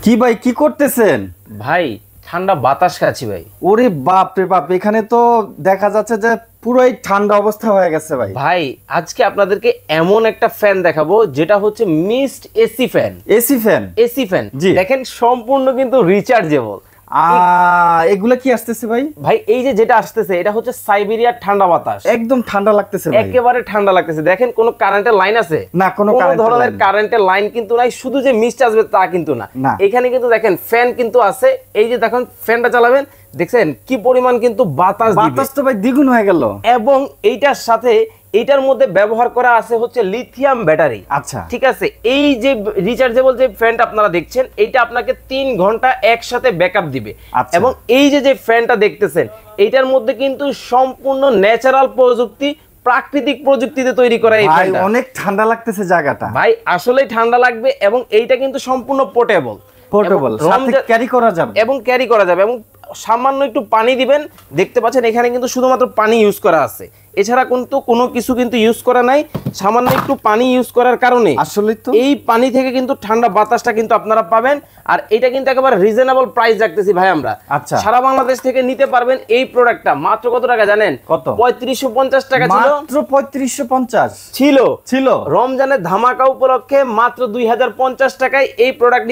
কি ভাই কি করতেছেন? ভাই ঠান্ডা বাতাস খাচ্ছি ভাই। ওরে বাপ রে বাপ, এখানে তো দেখা যাচ্ছে যে পুরোই ঠান্ডা অবস্থা হয়ে গেছে ভাই। ভাই আজকে আপনাদেরকে এমন একটা ফ্যান দেখাবো যেটা হচ্ছে mist AC fan. AC fan? AC fan জি। দেখেন সম্পূর্ণ কিন্তু রিচার্জেবল। এগুলা কি আসতেছে ভাই? ভাই এই যে যেটা আসতেছে এটা হচ্ছে সাইবেরিয়ার ঠান্ডা বাতাস। একদম ঠান্ডা লাগতেছে ভাই। একেবারে ঠান্ডা লাগতেছে। দেখেন কোনো কারেন্টের লাইন আছে? না, কোনো ধরনের কারেন্টের লাইন কিন্তু নাই। শুধু যে মিস্ট আসবে তা কিন্তু না। এখানে কিন্তু দেখেন ফ্যান কিন্তু আছে। এই যে দেখেন ফ্যানটা চালাবেন, দেখছেন কি পরিমাণ কিন্তু বাতাস দিবে। বাতাস তো ভাই দ্বিগুণ হয়ে গেল। এবং এইটার সাথে এইটার মধ্যে ব্যবহার করা আছে হচ্ছে লিথিয়াম ব্যাটারি। আচ্ছা, ঠিক আছে। এই যে রিচার্জেবল যে ফ্যানটা আপনারা দেখছেন এইটা আপনাকে 3 ঘন্টা একসাথে ব্যাকআপ দিবে। এবং এই যে ফ্যানটা দেখতেছেন এইটার মধ্যে কিন্তু সম্পূর্ণ ন্যাচারাল প্রযুক্তি, প্রাকৃতিক প্রযুক্তিতে তৈরি করা এই ফ্যানটা। অনেক ঠান্ডা লাগতেছে জায়গাটা ভাই আসলেই ঠান্ডা লাগবে। এবং এইটা কিন্তু সম্পূর্ণ পোর্টেবল, সাথে ক্যারি করা যাবে এবং ক্যারি করা যাবে। এবং সামান্য একটু পানি দিবেন, দেখতে পাচ্ছেন এখানে কিন্তু শুধুমাত্র পানি ইউজ করা আছে, এছাড়া কিন্তু কোনো কিছু কিন্তু ইউজ করা নাই। সামান্য একটু পানি ইউজ করার কারণে আসলে তো এই পানি থেকে কিন্তু ঠান্ডা বাতাসটা কিন্তু আপনারা পাবেন। আর এটা কিন্তু একেবারে রিজনেবল প্রাইস রাখতেছি ভাই আমরা। আচ্ছা, সারা বাংলাদেশ থেকে নিতে পারবেন এই প্রোডাক্টটা মাত্র কত টাকা জানেন? কত? 3550 টাকা ছিল। মাত্র 3550 ছিল রমজানের ধামাকা উপলক্ষে মাত্র 2050 টাকায় এই প্রোডাক্ট